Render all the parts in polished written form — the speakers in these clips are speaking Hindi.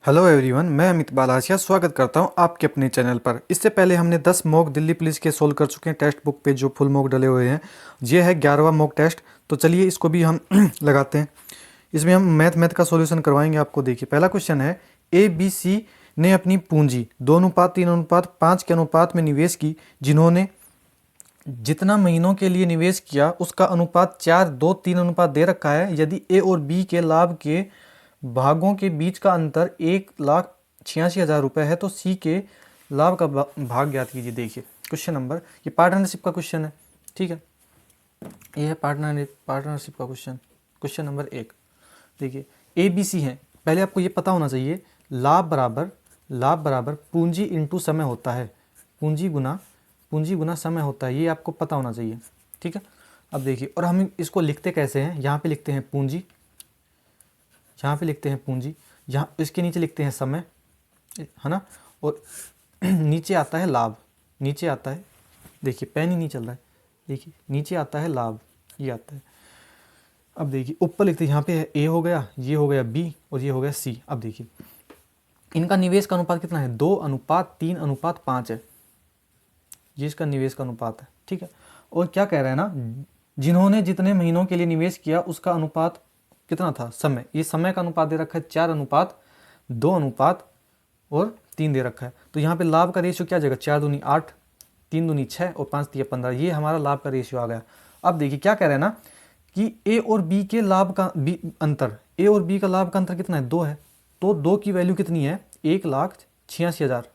हेलो एवरीवन, मैं अमित बालासिया स्वागत करता हूं आपके अपने चैनल पर। इससे पहले हमने 10 मॉक दिल्ली पुलिस के सोल्व कर चुके हैं टेक्स्ट बुक पे जो फुल मॉक डले हुए हैं। ये है 11वां मॉक टेस्ट। तो चलिए इसको भी हम लगाते हैं। इसमें हम मैथ का सॉल्यूशन करवाएंगे आपको। देखिए पहला क्वेश्चन है, ए बी सी ने अपनी पूंजी 2:3:5 के अनुपात में निवेश की, जिन्होंने जितना महीनों के लिए निवेश किया उसका अनुपात 4:2:3 अनुपात दे रखा है। यदि ए और बी के लाभ के भागों के बीच का अंतर 1,86,000 रुपये है तो सी के लाभ का भाग ज्ञात कीजिए। देखिए क्वेश्चन नंबर, ये पार्टनरशिप का क्वेश्चन है, ठीक है। ये है पार्टनरशिप का क्वेश्चन। क्वेश्चन नंबर 1 देखिए, ए बी सी है। पहले आपको ये पता होना चाहिए, लाभ बराबर पूंजी इंटू समय होता है। पूंजी गुना समय होता है, ये आपको पता होना चाहिए, ठीक है। अब देखिए, और हम इसको लिखते कैसे हैं, यहाँ पे लिखते हैं पूंजी, यहाँ पे लिखते हैं पूंजी, यहाँ इसके नीचे लिखते हैं समय, है ना। और नीचे आता है लाभ, नीचे आता है, देखिए पेन ही नहीं चल रहा है, देखिए नीचे आता है लाभ, ये आता है। अब देखिए ऊपर लिखते हैं, यहाँ पे ए हो गया, ये हो गया बी और ये हो गया सी। अब देखिए इनका निवेश का अनुपात कितना है, 2:3:5 है। ये इसका निवेश का अनुपात है, ठीक है। और क्या कह रहा है ना, जिन्होंने जितने महीनों के लिए निवेश किया उसका अनुपात कितना था, समय। ये समय का अनुपात दे रखा है 4:2:3 दे रखा है। तो यहाँ पे लाभ का रेशियो क्या आ जाएगा, 4 दूनी 8, 3 दूनी 6 और 5 तिया 15। ये हमारा लाभ का रेशियो आ गया। अब देखिए क्या कह रहे हैं ना कि ए और बी के लाभ का अंतर, ए और बी का लाभ का अंतर कितना है, 2 है। तो 2 की वैल्यू कितनी है, 1,86,000।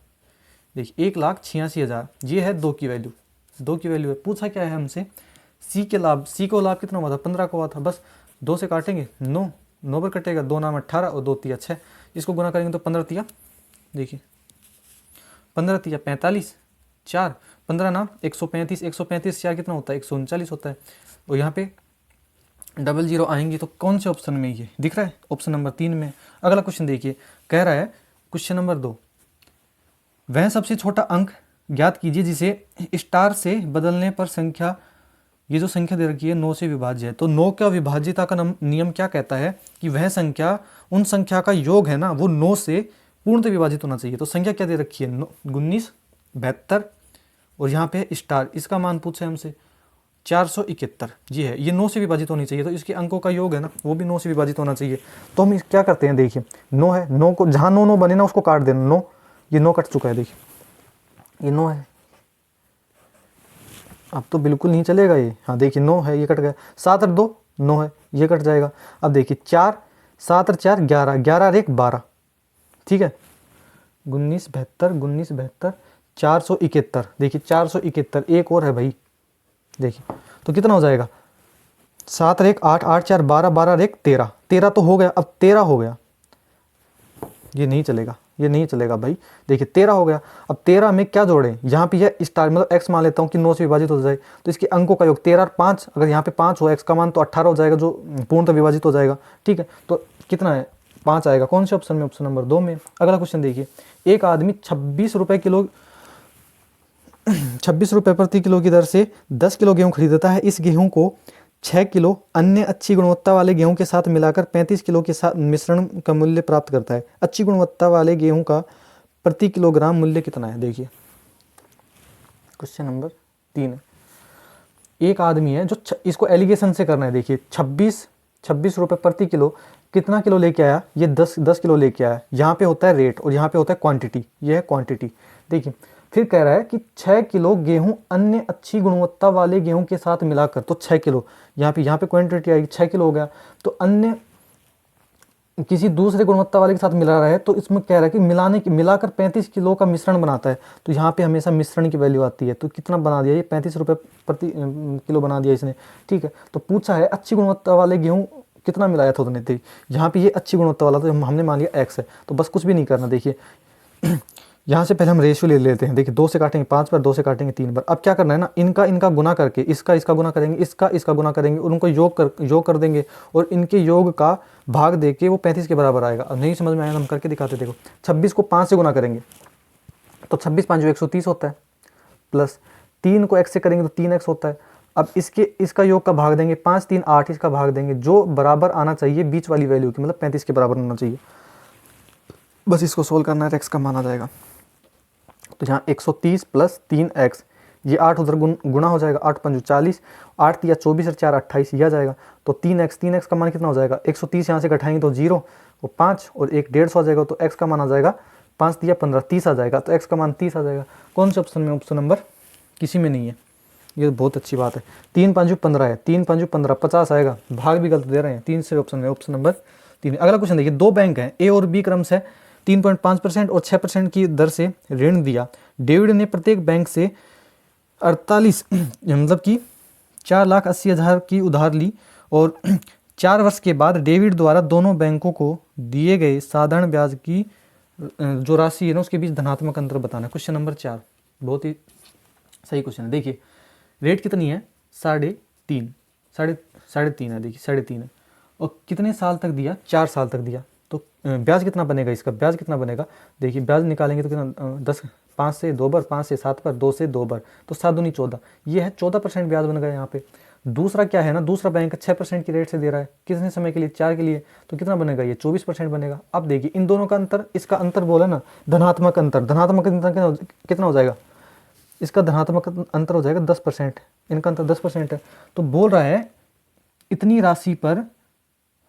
देखिए 1,86,000, ये है 2 की वैल्यू, 2 की वैल्यू है। पूछा क्या है हमसे, सी के लाभ, सी को लाभ कितना हुआ था, 15 का हुआ था। बस 2 से काटेंगे, 9 पर कटेगा, 2 नाम 18 और 2 तिया 6। इसको गुना करेंगे तो 15 तिया, देखिए 15 तिया 45, 4 15 नाम 135, 135 4 कितना होता है, 139 होता है। और यहाँ पे 00 आएंगे तो कौन से ऑप्शन में ये दिख रहा है, ऑप्शन नंबर 3 में। अगला क्वेश्चन देखिए, कह रहा है क्वेश्चन नंबर 2, वह सबसे छोटा अंक ज्ञात कीजिए जिसे स्टार से बदलने पर संख्या, ये जो संख्या दे रखी है 9 से विभाज्य है। तो 9 का विभाज्यता का नियम क्या कहता है कि वह संख्या, उन संख्या का योग है ना, वो 9 से पूर्णतः विभाजित होना चाहिए। तो संख्या क्या दे रखी है, 19, 72 और यहाँ पे स्टार, इसका मान पूछे हमसे 471, ये है, ये 9 से विभाजित होनी चाहिए। तो इसके अंकों का योग है ना, वो भी 9 से विभाजित होना चाहिए। तो हम क्या करते हैं, देखिए 9 है, 9 को जहाँ 9 बने ना उसको काट देना, 9, ये 9 कट चुका है, देखिए ये 9 है। अब तो बिल्कुल नहीं चलेगा ये, हाँ देखिए 9 है, ये कट गया। 7 और 2 9 है, ये कट जाएगा। अब देखिए 4, 7 और 4 11, 11 और 1 12, ठीक है। 19 72 471, देखिए 471, एक और है भाई, देखिए तो कितना हो जाएगा, 7 और 1 8, 8 4 12, 12 और 1 13, 13 तो हो गया। अब 13 हो गया, ये नहीं चलेगा, ये नहीं चलेगा भाई। देखिए 13 हो गया। अब 13 में क्या जोड़े, यहाँ पे यह स्टार मतलब x मान लेता हूँ कि 9 से विभाजित हो जाए। तो इसके अंकों का योग 13 और 5, अगर यहाँ पे 5 हो x का मान तो 18 हो जाएगा, जो पूर्णतः विभाजित हो जाएगा, ठीक है। तो कितना है, 5 आएगा। कौन से ऑप्शन में, ऑप्शन नंबर 2 में। अगला क्वेश्चन देखिए, एक आदमी 26 रुपये प्रति किलो की दर से 10 किलो गेहूँ खरीदता है। इस गेहूँ को 6 किलो अन्य अच्छी गुणवत्ता वाले गेहूं के साथ मिलाकर 35 किलो के साथ मिश्रण का मूल्य प्राप्त करता है। अच्छी गुणवत्ता वाले गेहूं का प्रति किलोग्राम मूल्य कितना है, देखिए क्वेश्चन नंबर 3। एक आदमी है जो इसको एलिगेशन से करना है। देखिए 26 रुपये प्रति किलो, कितना किलो लेके आया, ये 10 किलो लेके आया। यहाँ पे होता है रेट और यहाँ पे होता है क्वांटिटी, ये है क्वांटिटी। देखिए फिर कह रहा है कि 6 किलो गेहूं अन्य अच्छी गुणवत्ता वाले गेहूं के साथ मिलाकर, तो 6 किलो यहाँ पे क्वांटिटी आएगी, 6 किलो हो गया। तो अन्य किसी दूसरे गुणवत्ता वाले के साथ मिला रहा है, तो इसमें कह रहा है कि मिलाकर 35 किलो का मिश्रण बनाता है। तो यहाँ पे हमेशा मिश्रण की वैल्यू आती है। तो कितना बना दिया, ये 35 रुपये प्रति किलो बना दिया इसने, ठीक है। तो पूछा है अच्छी गुणवत्ता वाले गेहूँ कितना मिलाया था उसने, देखिए यहाँ पे ये अच्छी गुणवत्ता वाला, तो हमने मान लिया x है। तो बस कुछ भी नहीं करना। देखिए यहाँ से पहले हम रेशियो ले लेते हैं। देखिए 2 से काटेंगे 5 बार, 2 से काटेंगे 3 बार। अब क्या करना है ना, इनका गुना करके इसका गुना करेंगे, इसका गुना करेंगे और उनको योग कर देंगे और इनके योग का भाग दे के वो 35 के बराबर आएगा। अब नहीं समझ में आया, हम करके दिखाते। देखो 26 को 5 से गुना करेंगे तो 26 5 130 होता है, प्लस 3 को x से करेंगे तो 3x होता है। अब इसका योग का भाग देंगे, 5 3 8, इसका भाग देंगे, जो बराबर आना चाहिए बीच वाली वैल्यू की, मतलब 35 के बराबर होना चाहिए। बस इसको सोल्व करना है, x का मान आ जाएगा। तो यहाँ 130 प्लस 3x, ये 8 उधर गुना हो जाएगा, 8 पंजू 40, 8 दिया 24 और 4 28, यह आ जाएगा। तो 3x का मान कितना हो जाएगा, 130 यहाँ से घटाएंगे तो 0 और 5 और 1 150 आ जाएगा। तो x का मान आ जाएगा 5 दिया 15 30 आ जाएगा। तो x का मान 30 आ जाएगा। कौन से ऑप्शन में, ऑप्शन नंबर किसी में नहीं है, ये बहुत अच्छी बात है। 3 पंजू 15 है, 3 पंजू 15 50 आएगा, भाग भी गलत दे रहे हैं, 3 से ऑप्शन में ऑप्शन नंबर 3। अगला क्वेश्चन देखिए, दो बैंक हैं ए और बी क्रम से 3.5% और 6% की दर से ऋण दिया। डेविड ने प्रत्येक बैंक से 48 मतलब कि 4,80,000 की उधार ली और 4 वर्ष के बाद डेविड द्वारा दोनों बैंकों को दिए गए साधारण ब्याज की जो राशि है ना उसके बीच धनात्मक अंतर बताना। क्वेश्चन नंबर 4 बहुत ही सही क्वेश्चन है। देखिए रेट कितनी है, 3.5 3.5 है, देखिए 3.5 है और कितने साल तक दिया, 4 साल तक दिया। तो ब्याज कितना बनेगा, इसका ब्याज कितना बनेगा, देखिए ब्याज निकालेंगे तो कितना 10, 5 से 2 बार, 5 से 7 बार, 2 से 2 बार, तो 7 दूनी 14, ये है 14% ब्याज बन गया यहाँ पे। दूसरा क्या है ना, दूसरा बैंक 6% की रेट से दे रहा है, कितने समय के लिए, 4 के लिए, तो कितना बनेगा, ये 24% बनेगा। अब देखिए इन दोनों का अंतर, इसका अंतर बोला ना धनात्मक अंतर, धनात्मक अंतर कितना हो जाएगा, इसका धनात्मक अंतर हो जाएगा 10%, इनका अंतर 10% है। तो बोल रहा है इतनी राशि पर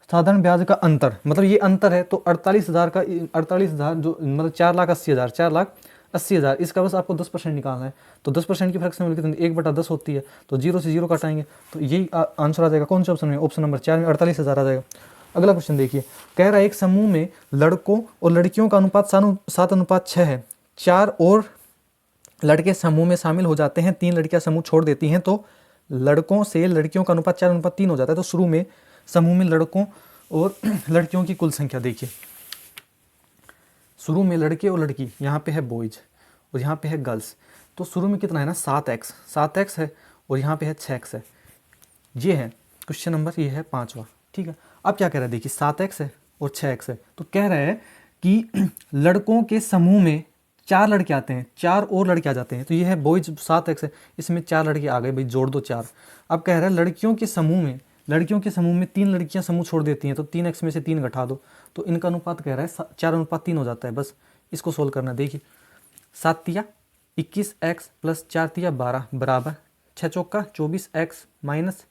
साधारण ब्याज का अंतर, मतलब ये अंतर है, तो 48,000 का 48,000 जो मतलब 4,80,000 4,80,000 इसका बस आपको 10% निकालना है। तो 10% की फ्रैक्शन वैल्यू कितनी, 1/10 होती है, तो 0 से 0 काटाएंगे तो यही आंसर आ जाएगा। कौन से ऑप्शन में, ऑप्शन नंबर 4 में 48,000 आ जाएगा। अगला क्वेश्चन देखिए, कह रहा है एक समूह में लड़कों और लड़कियों का अनुपात 7:6 है, 4 और लड़के समूह में शामिल हो जाते हैं, 3 लड़कियां समूह छोड़ देती हैं, तो लड़कों से लड़कियों का अनुपात 4:3 हो जाता है। तो शुरू में समूह में लड़कों और लड़कियों की कुल संख्या देखिए, शुरू में लड़के और लड़की, यहाँ पे है बॉयज और यहाँ पे है गर्ल्स, तो शुरू में कितना है ना 7x है और यहाँ पे है 6x है, ये है क्वेश्चन नंबर, ये है 5वां, ठीक है। अब क्या कह रहा है, देखिए 7x है और 6x है, तो कह रहा है कि लड़कों के समूह में 4 लड़के आते हैं, 4 और लड़के आ जाते हैं, तो ये है बॉयज 7x है, इसमें 4 लड़के आ गए भाई, जोड़ दो 4। अब कह रहा है लड़कियों के समूह में 3 लड़कियां समूह छोड़ देती हैं, तो 3x में से 3 घटा दो, तो इनका अनुपात कह रहा है 4:3 हो जाता है। बस इसको सोल्व करना है। देखिए 7 तिया 21x प्लस 4 तिया 12 बराबर 6 चौका 24x माइनस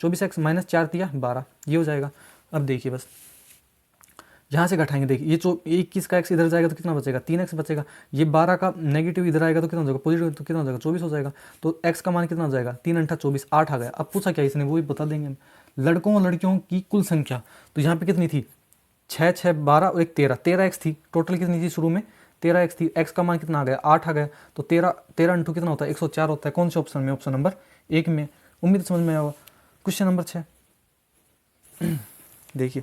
4 तिया 12, ये हो जाएगा। अब देखिए बस यहाँ से घटाएंगे, देखिए ये 21 का x इधर जाएगा तो कितना बचेगा, 3x बचेगा, ये 12 का नेगेटिव इधर आएगा तो कितना हो जाएगा, पॉजिटिव, तो कितना हो जाएगा 24 हो जाएगा। तो x का मान कितना हो जाएगा, 3 × 24 8 आ गया। अब पूछा क्या इसने, वो भी बता देंगे हम, लड़कों और लड़कियों की कुल संख्या, तो यहाँ पे कितनी थी 6 6 12 और 1 13x थी, टोटल कितनी थी शुरू में 13x थी, x का मान कितना आ गया 8 आ गया, तो 13 × कितना होता है 104 होता है। कौन से ऑप्शन में, ऑप्शन नंबर 1 में। उम्मीद समझ में आया होगा। क्वेश्चन नंबर 6 देखिए,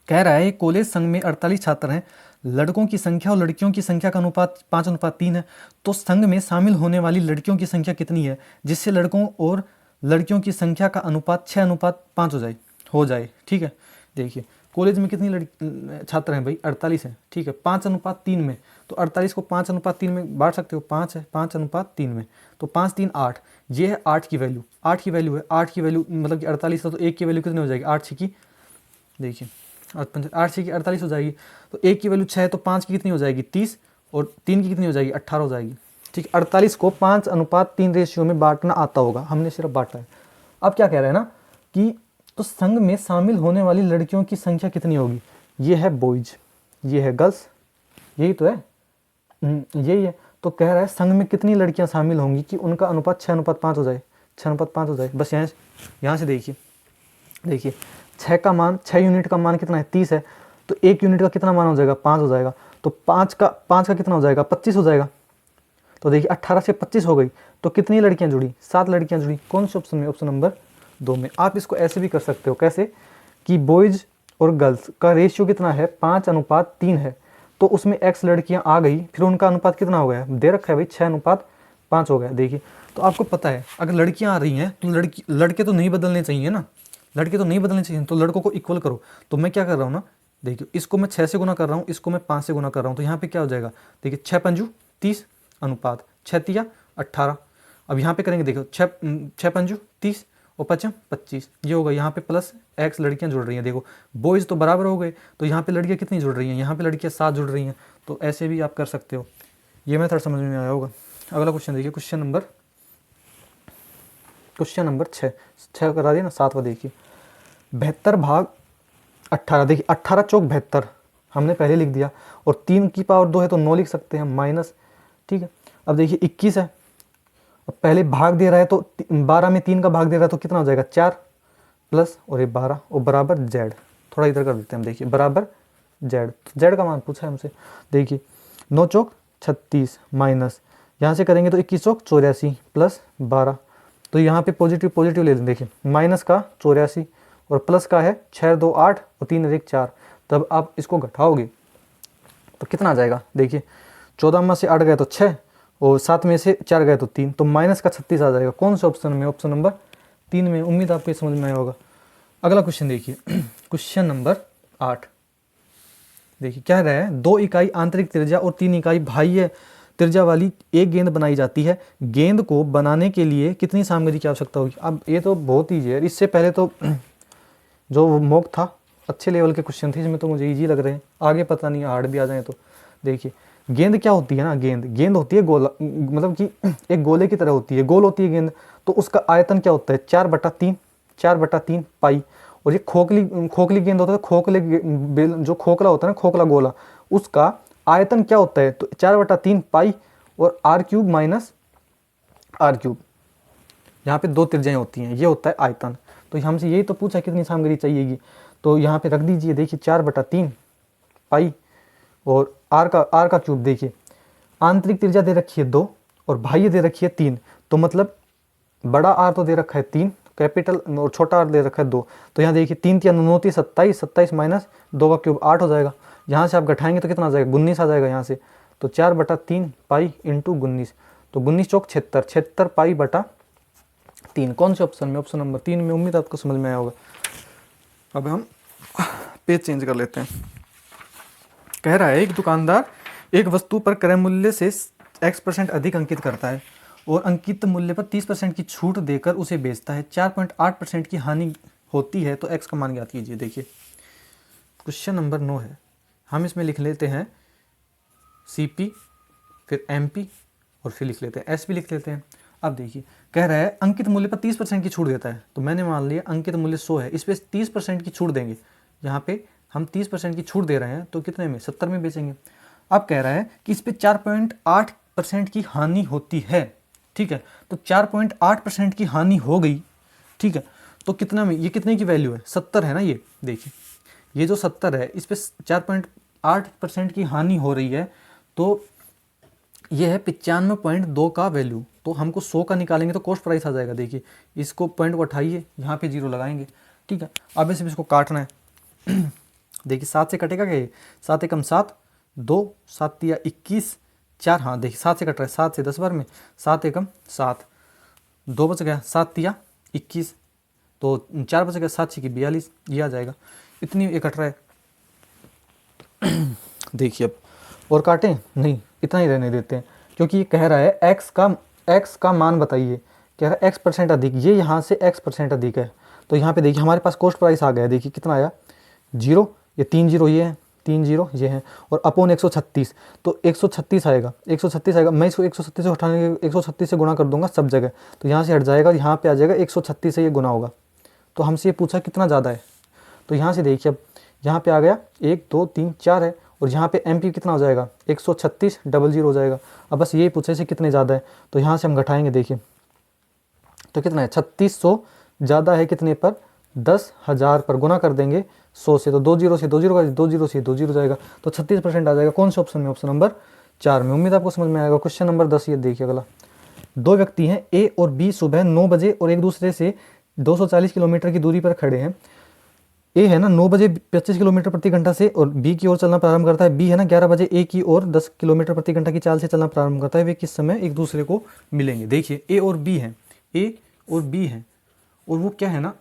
कह रहा है कॉलेज संघ में 48 छात्र हैं, लड़कों की संख्या और लड़कियों की संख्या का अनुपात 5:3 है, तो संघ में शामिल होने वाली लड़कियों की संख्या कितनी है जिससे लड़कों और लड़कियों की संख्या का अनुपात 6:5 हो जाए, ठीक है। देखिए कॉलेज में कितनी छात्र हैं भाई, 48 हैं, ठीक है, 5:3 में, तो 48 को 5:3 में बांट सकते हो, 5 है 5:3 में, तो 5 3 8, ये है 8 की वैल्यू, 8 की वैल्यू है, 8 की वैल्यू मतलब कि 48 है, तो 1 की वैल्यू कितनी हो जाएगी 8 6 की, देखिए 8 6 की 48 हो जाएगी, तो 1 की वैल्यू 6 है, तो 5 की कितनी हो जाएगी 30 और 3 की कितनी हो जाएगी 18 हो जाएगी, ठीक है। 48 को 5:3 रेशियो में बांटना आता होगा, हमने सिर्फ बांटा है। अब क्या कह रहे हैं ना कि तो संघ में शामिल होने वाली लड़कियों की संख्या कितनी होगी, ये है बॉयज, ये है गर्ल्स, यही तो है, यही है। तो कह रहा है संघ में कितनी लड़कियां शामिल होंगी कि उनका अनुपात 6:5 हो जाए, 6:5 हो जाए। बस यहाँ से देखिए 6 यूनिट का मान कितना है 30 है, तो 1 यूनिट का कितना मान हो जाएगा 5 हो जाएगा, तो 5 का कितना हो जाएगा 25 हो जाएगा। तो देखिए 18 से 25 हो गई, तो कितनी लड़कियां जुड़ी, 7 लड़कियां जुड़ी। कौन से ऑप्शन में, ऑप्शन नंबर 2 में। आप इसको ऐसे भी कर सकते हो, कैसे कि बॉयज और गर्ल्स का रेशियो कितना है 5:3 है, तो उसमें x लड़कियां आ गई, फिर उनका अनुपात कितना हो गया, दे रखा है भाई 6:5 हो गया। देखिए तो आपको पता है अगर लड़कियां आ रही हैं तो लड़के तो नहीं बदलने चाहिए ना, लड़के तो नहीं बदलने चाहिए, तो लड़कों को इक्वल करो। तो मैं क्या कर रहा हूँ ना, देखिए इसको मैं 6 से गुना कर रहा हूँ, इसको मैं 5 से गुना कर रहा हूँ, तो यहाँ पे क्या हो जाएगा, देखिए 6 पंजू 30 अनुपात 6 तिया 18। अब यहाँ पे करेंगे, देखो 6 पंजू 30 और 5 25, ये होगा। यहाँ पे प्लस x लड़कियाँ जुड़ रही हैं, देखो बॉयज़ तो बराबर हो गए, तो यहाँ पे लड़कियाँ कितनी जुड़ रही हैं, यहाँ पे लड़कियाँ 7 जुड़ रही हैं। तो ऐसे भी आप कर सकते हो। ये मेथड समझ में आया होगा। अगला क्वेश्चन देखिए, क्वेश्चन नंबर 6 करा दिया ना, 7वां देखिए। 72 भाग 18, देखिए 18 चौक 72 हमने पहले लिख दिया, और 3 की पावर 2 है तो 9 लिख सकते हैं माइनस, ठीक है। अब देखिए 21 है, अब पहले भाग दे रहा है तो 12 में 3 का भाग दे रहा है तो कितना हो जाएगा 4 प्लस और ये 12 और बराबर जेड। थोड़ा इधर कर देते हैं हम, देखिए बराबर जेड, तो जेड का मान पूछा है हमसे। देखिए 9 चौक 36 माइनस, यहाँ से करेंगे तो 21 चौक 84 प्लस 12, तो यहाँ पे पॉजिटिव पॉजिटिव ले लें। देखिए माइनस का 84 और प्लस का है 6 2 8 और 3 1 4, तब आप इसको घटाओगे तो कितना आ जाएगा। देखिए 14 में से 8 गए तो 6 और 7 में से 4 गए तो 3, तो माइनस का 36 आ जाएगा। कौन से ऑप्शन में, ऑप्शन नंबर 3 में। उम्मीद आपको समझ में आया होगा। अगला क्वेश्चन देखिए, क्वेश्चन नंबर 8 देखिए, क्या रहा है 2 इकाई आंतरिक त्रिज्या और 3 इकाई बाह्य त्रिज्या वाली एक गेंद बनाई जाती है। गेंद को बनाने के लिए कितनी सामग्री की आवश्यकता होगी। अब ये तो बहुत ईजी है, इससे पहले तो जो मॉक था अच्छे लेवल के क्वेश्चन थे, इसमें तो मुझे इजी लग रहे हैं, आगे पता नहीं हार्ड भी आ जाए तो। देखिए गेंद क्या होती है ना, गेंद होती है गोला, मतलब कि एक गोले की तरह होती है, गोल होती है गेंद, तो उसका आयतन क्या होता है 4/3 पाई। और ये खोखली गेंद होता है, जो खोखला होता है ना, खोखला गोला, उसका आयतन क्या होता है, तो 4/3 पाई और r³ माइनस r³। यहाँ पे 2 त्रिज्याएं होती हैं, ये होता है आयतन। तो हमसे यही तो पूछा कितनी सामग्री चाहिएगी, तो यहाँ पे रख दीजिए। देखिए 4/3 पाई और r का क्यूब। देखिए आंतरिक त्रिज्या दे रखी है 2 और बाह्य दे रखी है 3, तो मतलब बड़ा r तो दे रखा है 3 कैपिटल और छोटा r दे रखा है 2, तो यहाँ देखिए 3 3 9 27 माइनस 2 का क्यूब 8 हो जाएगा। यहाँ से आप घटाएंगे तो कितना आ जाएगा 19 आ जाएगा यहाँ से, तो 4/3 पाई इंटू 19, तो 19 चौक 76 पाई बटा 3। कौन से ऑप्शन में, ऑप्शन नंबर 3 में। उम्मीद आपको समझ में आया होगा। अब हम पेज चेंज कर लेते हैं। कह रहा है एक दुकानदार एक वस्तु पर क्रय मूल्य से x% अधिक अंकित करता है और अंकित मूल्य पर 30% की छूट देकर उसे बेचता है। 4.8% की हानि होती है तो x का मान ज्ञात कीजिए। देखिए क्वेश्चन नंबर 9 है, हम इसमें लिख लेते हैं CP, फिर MP और फिर लिख लेते हैं SP लिख लेते हैं। अब देखिए कह रहा है अंकित मूल्य पर 30% की छूट देता है, तो मैंने मान लिया अंकित मूल्य 100 है, इस पर 30% की छूट देंगे। यहाँ पे हम 30% की छूट दे रहे हैं तो कितने में 70 में बेचेंगे। अब कह रहा है कि इस पर 4.8% की हानि होती है, ठीक है, तो 4.8% की हानि हो गई, ठीक है, तो कितना में, ये कितने की वैल्यू है 70 है ना। ये देखिए ये जो 70 है इस पर 4.8% की हानि हो रही है, तो ये है 95.2 का वैल्यू, तो हमको 100 का निकालेंगे तो कॉस्ट प्राइस आ जाएगा। देखिए इसको पॉइंट को उठाइए, यहाँ पे 0 लगाएंगे, ठीक है। अब सिर्फ इसको काटना है। देखिए 7 से कटेगा क्या, 7 एकम 7, 2 7 तिया 21 4, हाँ देखिए 7 से कट रहा है, 7 से 10 बार में 7 एकम 7, 2 बच गया, 7 तिया 21, तो 4 बच गया, 7 6 की 42, ये आ जाएगा। इतनी ये कट रहा है। देखिए अब और काटें नहीं, इतना ही रहने देते हैं, क्योंकि ये कह रहा है x का मान बताइए, कह रहा है x% अधिक, ये यहाँ से x% अधिक है, तो यहाँ पे देखिए हमारे पास कॉस्ट प्राइस आ गया है। देखिए कितना आया 0, ये 3 0 ये है, 3 0 ये है, और अपॉन 136, तो 136 आएगा, 136 आएगा। मैं इसको 136 से उठाने के 136 से गुणा कर दूंगा सब जगह, तो यहाँ से हट जाएगा, यहाँ पे आ जाएगा 136 से ये गुना होगा। तो हमसे ये पूछा कितना ज़्यादा है, तो यहाँ से देखिए अब यहाँ पे आ गया 1 2 3 4 है, और यहाँ पे MP कितना हो जाएगा 136 00 हो जाएगा। अब बस यही पूछे से कितने ज़्यादा है, तो यहाँ से हम घटाएंगे। देखिए तो कितना है 3600 ज़्यादा है कितने पर 10,000 पर, गुना कर देंगे 100 से, तो 2 0 से 2 0 का 2 0 से 2 0 जाएगा, तो 36% आ जाएगा। कौन से ऑप्शन में, ऑप्शन नंबर 4 में। उम्मीद आपको समझ में आएगा। क्वेश्चन नंबर 10 ये देखिए अगला। 2 व्यक्ति हैं A और B सुबह 9 बजे और एक दूसरे से 240 किलोमीटर की दूरी पर खड़े हैं। A है ना 9 बजे 25 किलोमीटर प्रति घंटा से और B की ओर चलना प्रारंभ करता है। B है ना 11 बजे A की ओर 10 किलोमीटर प्रति घंटा की चाल से चलना प्रारंभ करता है। वे किस समय एक दूसरे को मिलेंगे। देखिए A और B हैं, A और B हैं, और वो क्या है ना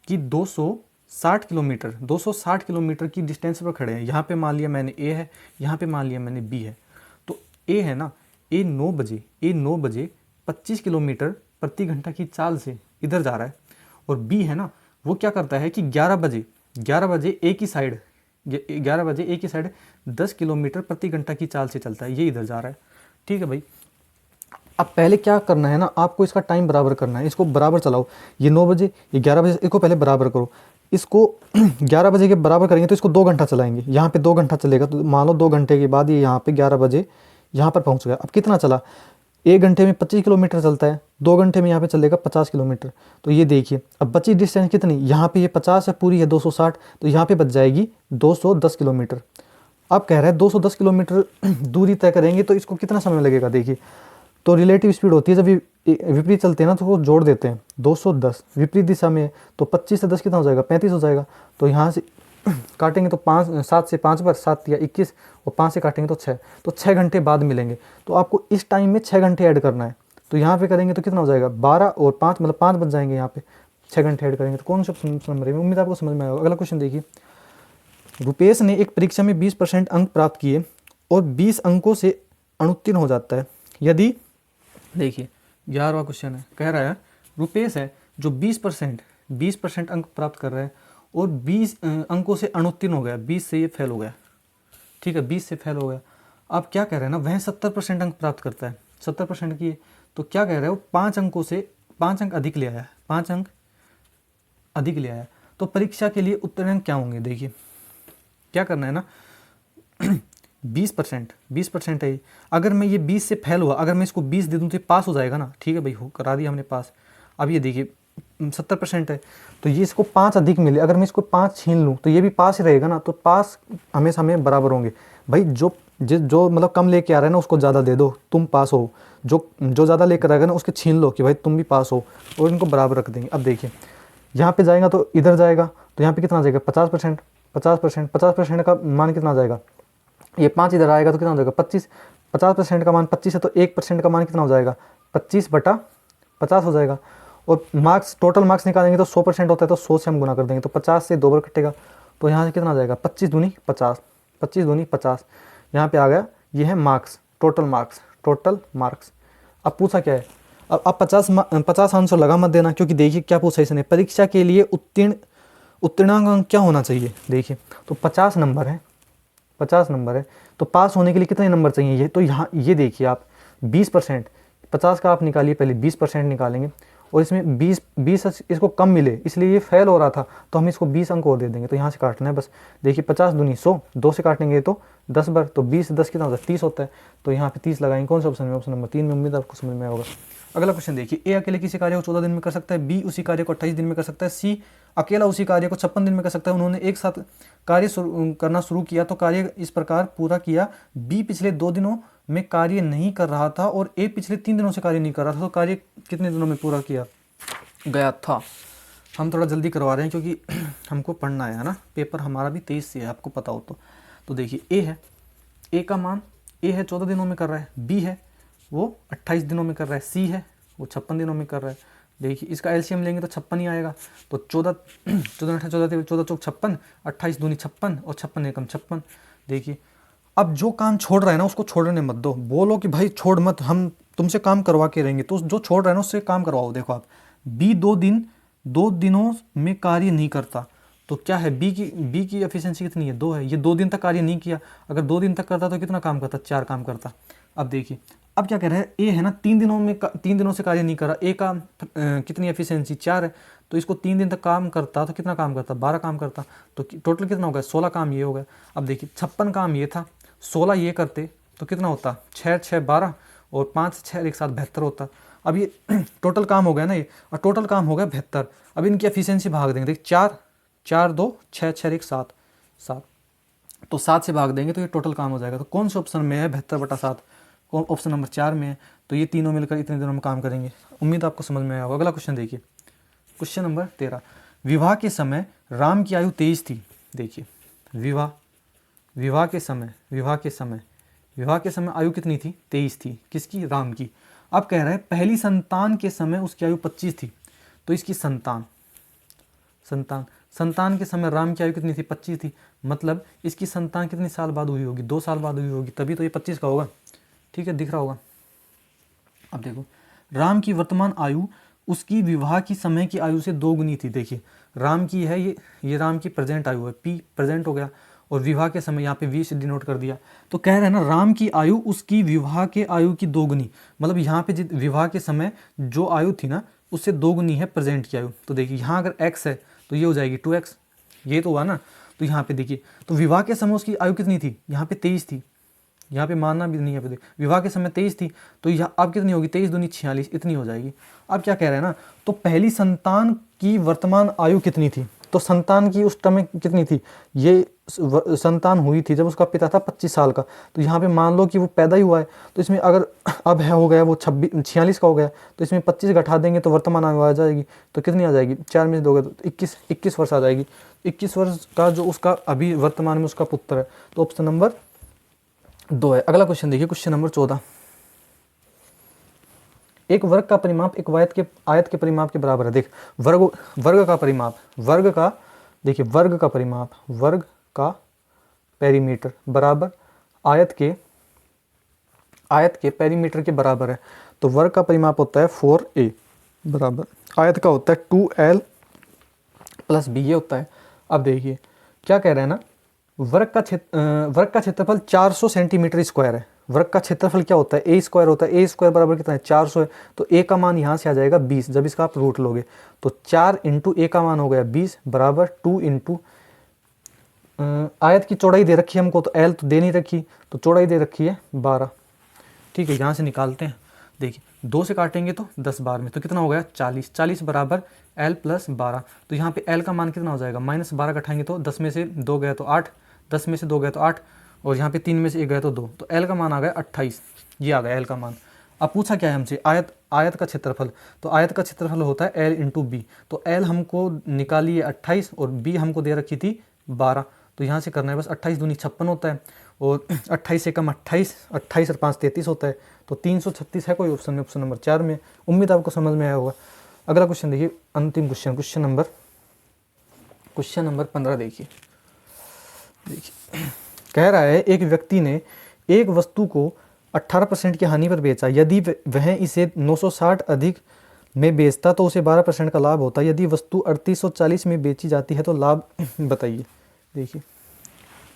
कि 260 किलोमीटर की डिस्टेंस पर खड़े हैं। यहाँ पे मान लिया मैंने A है, यहाँ पे मान लिया मैंने B है। तो A है ना, A 9 बजे 25 किलोमीटर प्रति घंटा की चाल से इधर जा रहा है, और बी है ना वो क्या करता है कि 11 बजे एक ही साइड 11 बजे एक ही साइड 10 किलोमीटर प्रति घंटा की चाल से चलता है, ये इधर जा रहा है। ठीक है भाई, अब पहले क्या करना है ना, आपको इसका टाइम बराबर करना है, इसको बराबर चलाओ, ये 9 बजे ये 11 बजे, इसको पहले बराबर करो, इसको 11 बजे के बराबर करेंगे तो इसको 2 घंटा चलाएंगे, यहाँ पे 2 घंटा चलेगा, तो मान लो 2 घंटे के बाद ये यहाँ पे 11 बजे यहाँ पर पहुँच गया। अब कितना चला, 1 घंटे में 25 किलोमीटर चलता है, 2 घंटे में यहाँ पे चलेगा 50 किलोमीटर। तो ये देखिए अब बची डिस्टेंस कितनी, यहाँ पे ये 50 है, पूरी है 260, तो यहाँ पे बच जाएगी 210 किलोमीटर। अब कह रहा है 210 किलोमीटर दूरी तय करेंगे तो इसको कितना समय लगेगा, देखिए तो रिलेटिव स्पीड होती है, जब विपरीत चलते हैं ना तो वो जोड़ देते हैं, 210 विपरीत दिशा में है तो 25 से 10 कितना हो जाएगा, 35 हो जाएगा। तो यहाँ से काटेंगे तो 7 से 5 बार, 7 या 21, और 5 से काटेंगे तो 6, तो 6 घंटे बाद मिलेंगे। तो आपको इस टाइम में 6 घंटे ऐड करना है, तो यहाँ पे करेंगे तो कितना हो जाएगा, 12 और 5 मतलब 5 बच जाएंगे, यहाँ पे 6 घंटे ऐड करेंगे तो कौन सा नंबर है, उम्मीद आपको समझ में आएगा। अगला क्वेश्चन देखिए, रुपेश ने एक परीक्षा में 20% अंक प्राप्त किए और 20 अंकों से अनुत्तीर्ण हो जाता है, यदि, देखिए 11वां क्वेश्चन है, कह रहा है रुपेश है जो 20% अंक प्राप्त कर रहा है और 20 अंकों से अनुत्तीर्ण हो गया, 20 से ये फेल हो गया। ठीक है, 20 से फेल हो गया। अब क्या कह रहे हैं ना, वह 70% अंक प्राप्त करता है, 70% की, तो क्या कह रहे हैं वो 5 अंकों से 5 अंक अधिक ले आया, 5 अंक अधिक ले आया, तो परीक्षा के लिए उत्तीर्ण अंक क्या होंगे। देखिए क्या करना है ना 20% है, अगर मैं ये 20 से फेल हुआ, अगर मैं इसको 20 दे दूँ तो ये पास हो जाएगा ना। ठीक है भाई, हो करा दिया हमने पास। अब ये देखिए 70% है तो ये इसको 5 अधिक मिले, अगर मैं इसको 5 छीन लूँ तो ये भी पास ही रहेगा ना, तो पास हमेशा हमें बराबर होंगे भाई। जो मतलब कम लेके आ रहा है ना उसको ज़्यादा दे दो, तुम पास हो, जो ज़्यादा लेकर आएगा ना उसके छीन लो कि भाई तुम भी पास हो, और इनको बराबर रख देंगे। अब देखिए यहाँ पे जाएगा तो इधर जाएगा, तो यहाँ पे कितना आ जाएगा 50% का मान कितना आ जाएगा, ये 5 इधर आएगा तो कितना हो जाएगा 25, 50% का मान 25 है तो 1% का मान कितना हो जाएगा 25/50 हो जाएगा। और मार्क्स, टोटल मार्क्स निकालेंगे तो 100% होता है, तो 100 से हम गुना कर देंगे तो 50 से 2 बार कटेगा, तो यहाँ से कितना आ जाएगा 25 दूनी 50, 25 दूनी 50, यहाँ पे आ गया, ये है मार्क्स, टोटल मार्क्स। अब पूछा क्या है, अब आप 50 आंसर लगा मत देना, क्योंकि देखिए क्या पूछा इसने, परीक्षा के लिए उत्तीर्णांक अंक क्या होना चाहिए। देखिए तो 50 नंबर है, 50 नंबर है, तो पास होने के लिए कितने नंबर चाहिए, ये तो यहाँ ये देखिए आप 20%, 50 का आप निकालिए, पहले 20% निकालेंगे, और इसमें 20 इसको कम मिले इसलिए ये फेल हो रहा था, तो हम इसको 20 अंक और दे देंगे, तो यहाँ से काटना है बस। देखिए 50 दूनी 100, 2 से काटेंगे तो 10 बार, तो 20 10 कितना होता है 30 होता है, तो यहाँ पे 30 लगाएंगे। कौन सा ऑप्शन में, ऑप्शन नंबर 3 में, उम्मीद आपको समझ में होगा। अगला क्वेश्चन देखिए, ए अकेले किसी कार्य को 14 दिन में कर सकता है, बी उसी कार्य को 28 दिन में कर सकता है, सी अकेला उसी कार्य को 56 दिन में कर सकता है। उन्होंने एक साथ कार्य करना शुरू किया तो कार्य इस प्रकार पूरा किया, बी पिछले 2 दिनों में कार्य नहीं कर रहा था और ए पिछले 3 दिनों से कार्य नहीं कर रहा था, तो कार्य कितने दिनों में पूरा किया गया था। हम थोड़ा जल्दी करवा रहे हैं क्योंकि हमको पढ़ना है ना, पेपर हमारा भी 23 से है, आपको पता हो तो देखिए ए है, ए का मान ए है 14 दिनों में कर रहा है, बी है वो 28 दिनों में कर रहा है, सी है वो 56 दिनों में कर रहा है। देखिए इसका एलसीएम लेंगे तो 56 ही आएगा, तो 14 14 चौक 56, 28 दूनी 56 और 56 एकम 56। देखिए अब जो काम छोड़ रहा है ना उसको छोड़ने मत दो, बोलो कि भाई छोड़ मत, हम तुमसे काम करवा के रहेंगे, तो जो छोड़ रहा है ना उससे काम करवाओ। देखो आप बी 2 दिनों में कार्य नहीं करता, तो क्या है बी की एफिशिएंसी कितनी है 2 है, ये 2 दिन तक कार्य नहीं किया, अगर 2 दिन तक करता तो कितना काम करता 4 काम करता। अब देखिए अब क्या कह रहा है, ए है ना 3 दिनों से कार्य नहीं करा, ए का कितनी एफिशिएंसी 4 है, तो इसको 3 दिन तक काम करता तो कितना काम करता 12 काम करता, तो टोटल कितना हो गया 16 काम ये हो गया। अब देखिए 56 काम ये था, 16 ये करते तो कितना होता 6 6 12 और 5 6 एक साथ 72 होता। अब ये टोटल काम हो गया ना ये, और टोटल काम हो गया 72। अब इनकी एफिशिएंसी भाग देंगे, देख 4 4 2 6 6 1 7 7, तो 7 से भाग देंगे तो ये टोटल काम हो जाएगा। तो कौन से ऑप्शन में है 72/7, ऑप्शन नंबर 4 में है, तो ये तीनों मिलकर इतने दिनों में काम करेंगे। उम्मीद आपको समझ में आया होगा। अगला क्वेश्चन देखिए, क्वेश्चन नंबर 13, विवाह के समय राम की आयु 23 थी। देखिए विवाह के समय आयु कितनी थी 23 थी, किसकी राम की। अब कह रहा है पहली संतान के समय उसकी आयु 25 थी, तो इसकी संतान के समय राम की आयु कितनी थी 25 थी, मतलब इसकी संतान कितनी साल बाद हुई होगी 2 साल बाद हुई होगी, तभी तो ये 25 का होगा। ठीक है, दिख रहा होगा। अब देखो राम की वर्तमान आयु उसकी विवाह की समय की आयु से 2 गुनी थी। देखिए राम की है ये राम की प्रेजेंट आयु है, पी प्रेजेंट हो गया, और विवाह के समय यहाँ पे वी से डिनोट कर दिया। तो कह रहे हैं ना राम की आयु उसकी विवाह के आयु की 2 गुनी, मतलब यहाँ पे विवाह के समय जो आयु थी ना उससे 2 गुनी है प्रेजेंट की आयु। तो देखिए यहाँ अगर x है तो ये हो जाएगी 2x, ये तो हुआ ना। तो यहाँ पे देखिए तो विवाह के समय उसकी आयु कितनी थी, यहाँ पे 23 थी, यहाँ पे मानना भी नहीं है, पे विवाह के समय 23 थी, तो यहाँ अब कितनी होगी, 23 दूनी 46, इतनी हो जाएगी। अब क्या कह रहे हैं ना, तो पहली संतान की वर्तमान आयु कितनी थी, तो संतान की उस समय कितनी थी, ये संतान हुई थी जब उसका पिता था 25 साल का। तो यहाँ पे मान लो कि वो पैदा ही हुआ है, तो इसमें अगर अब है हो गया वो 46 का हो गया, तो इसमें 25 घटा देंगे तो वर्तमान आयु आ जाएगी। तो कितनी आ जाएगी, 4 में से 2 गए तो 21 वर्ष आ जाएगी। 21 वर्ष का जो उसका अभी वर्तमान में उसका पुत्र है, तो ऑप्शन नंबर 2 है। अगला क्वेश्चन देखिए, क्वेश्चन नंबर 14। एक वर्ग का परिमाप एक आयत के परिमाप के बराबर है। देख वर्ग का परिमाप, देखिए वर्ग का पेरीमीटर बराबर आयत के पेरीमीटर के बराबर है। तो वर्ग का परिमाप होता है 4a बराबर आयत का होता है 2l प्लस b, ये होता है। अब देखिए क्या कह रहे हैं ना, वर्ग का क्षेत्रफल 400 सेंटीमीटर स्क्वायर है। वर्ग का क्षेत्रफल क्या होता है, ए स्क्वायर होता है। ए स्क्वायर बराबर कितना है, 400 है। तो ए का मान यहाँ से आ जाएगा 20, जब इसका आप रूट लोगे तो 4 इंटू ए का मान हो गया 20 बराबर 2 इंटू आयत की चौड़ाई दे रखी है हमको, तो एल तो दे नहीं रखी, तो चौड़ाई दे रखी है 12। ठीक है, यहाँ से निकालते हैं। देखिए 2 से काटेंगे तो 10 बार में, तो कितना हो गया 40 बराबर एल प्लस 12। तो यहाँ पे एल का मान कितना हो जाएगा, -12 घटाएंगे तो 10 में से 2 गए तो 8, 10 में से 2 गए तो 8, और यहाँ पे 3 में से 1 गए तो 2, तो एल का मान आ गया 28। ये आ गया एल का मान। अब पूछा क्या है हमसे, आयत का क्षेत्रफल। तो आयत का क्षेत्रफल होता है एल इंटू बी। तो एल हमको निकाली है 28 और बी हमको दे रखी थी 12। तो यहाँ से करना है बस, 28 दूनी 56 होता है, और 28 से कम 28, 28 और 5 33 होता है। तो 336 है कोई ऑप्शन में, ऑप्शन नंबर 4 में। उम्मीद आपको समझ में आया होगा। अगला क्वेश्चन देखिए, अंतिम क्वेश्चन, क्वेश्चन नंबर 15 देखिए कह रहा है एक व्यक्ति ने एक वस्तु को 18% की हानि पर बेचा। यदि वह इसे 960 अधिक में बेचता तो उसे 12% का लाभ होता। यदि वस्तु 3840 में बेची जाती है तो लाभ बताइए। देखिए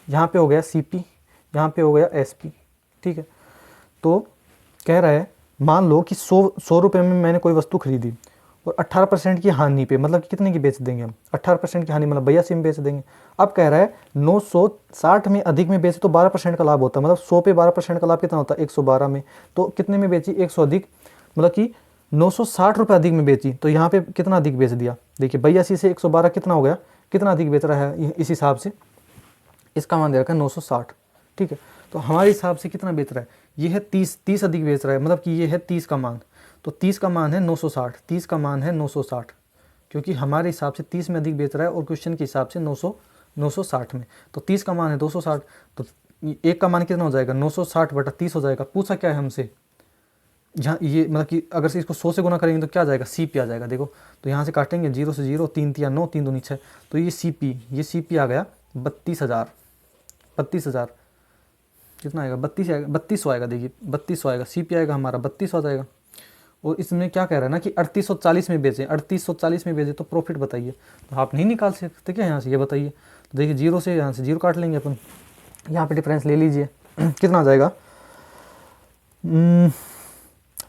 यहाँ पे हो गया CP, यहाँ पे हो गया SP। ठीक है, तो कह रहा है मान लो कि 100 रुपये में मैंने कोई वस्तु खरीदी और 18% की हानि पे, मतलब कि कितने की बेच देंगे हम, 18% की हानि मतलब 82 में बेच देंगे। अब कह रहा है 960 में अधिक में बेचे तो 12% का लाभ होता है, मतलब 100 पे 12% का लाभ कितना होता है 112 में। तो कितने में बेची, 100 अधिक, मतलब कि 960 रुपये अधिक में बेची, तो यहाँ पे कितना अधिक बेच दिया। देखिए 82 से 112 कितना हो गया, कितना अधिक बेच रहा है, इस हिसाब से इसका मान दे रखा है 960। ठीक है, तो हमारे हिसाब से कितना बेच रहा है, ये है 30 अधिक बेच रहा है, मतलब कि ये है 30 का मान। तो 30 का मान है 960, 30 का मान है 960, क्योंकि हमारे हिसाब से 30 में अधिक बेच रहा है और क्वेश्चन के हिसाब से 960 में। तो 30 का मान है 260, तो एक का मान कितना हो जाएगा 960 बटा 30 हो जाएगा। पूछा क्या है हमसे, जहाँ ये मतलब कि अगर से इसको 100 से गुना करेंगे तो क्या आ जाएगा, CP आ जाएगा। देखो तो यहाँ से काटेंगे 0 से 0, 3 3 9, 3 दूनी 6, तो ये CP आ गया 32,000 कितना आएगा, 3200 आएगा। देखिए 3200 आएगा, CP आएगा हमारा 3200 आ जाएगा। और इसमें क्या कह रहा है ना कि 3840 में बेचें, 3840 में बेचें तो प्रॉफिट बताइए। तो आप नहीं निकाल सकते क्या यहाँ से, ये बताइए। तो देखिए 0 से यहाँ से 0 काट लेंगे अपन, यहाँ पे डिफरेंस ले लीजिए कितना आ जाएगा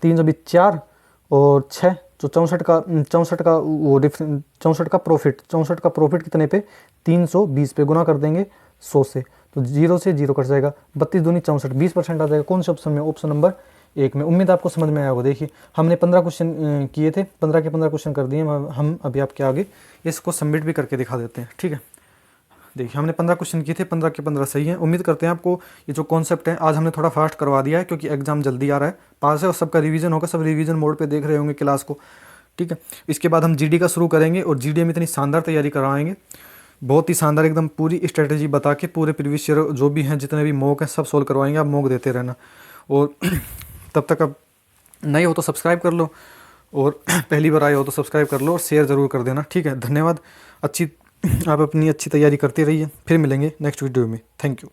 324 और 6, तो 64 का वो डिफरेंस, 64 का प्रॉफिट कितने पे 320 पे गुना कर देंगे 100 से, तो 0 से 0 कट जाएगा। 32 दूनी 64, 20% आ जाएगा। कौन से ऑप्शन में, ऑप्शन नंबर 1 में। उम्मीद आपको समझ में आया होगा। देखिए हमने 15 क्वेश्चन किए थे, 15 के 15 क्वेश्चन कर दिए हम अभी आपके आगे इसको सबमिट भी करके दिखा देते हैं। ठीक है, देखिए हमने 15 क्वेश्चन किए थे, 15 के 15 सही हैं। उम्मीद करते हैं आपको ये जो कॉन्सेप्ट है आज हमने थोड़ा फास्ट करवा दिया है, क्योंकि एग्जाम जल्दी आ रहा है, पास है और सबका रिवीजन होगा, सब रिवीजन मोड पे देख रहे होंगे क्लास को। ठीक है, इसके बाद हम GD का शुरू करेंगे और GD में इतनी शानदार तैयारी करवाएंगे, बहुत ही शानदार, एकदम पूरी स्ट्रेटजी बता के पूरे प्रीवियस ईयर जो भी हैं जितने भी मॉक हैं सब सोल्व करवाएंगे। आप मॉक देते रहना, और तब तक अब नए हो तो सब्सक्राइब कर लो, और पहली बार आए हो तो सब्सक्राइब कर लो और शेयर ज़रूर कर देना। ठीक है, धन्यवाद। आप अपनी अच्छी तैयारी करते रहिए, फिर मिलेंगे नेक्स्ट वीडियो में। Thank you.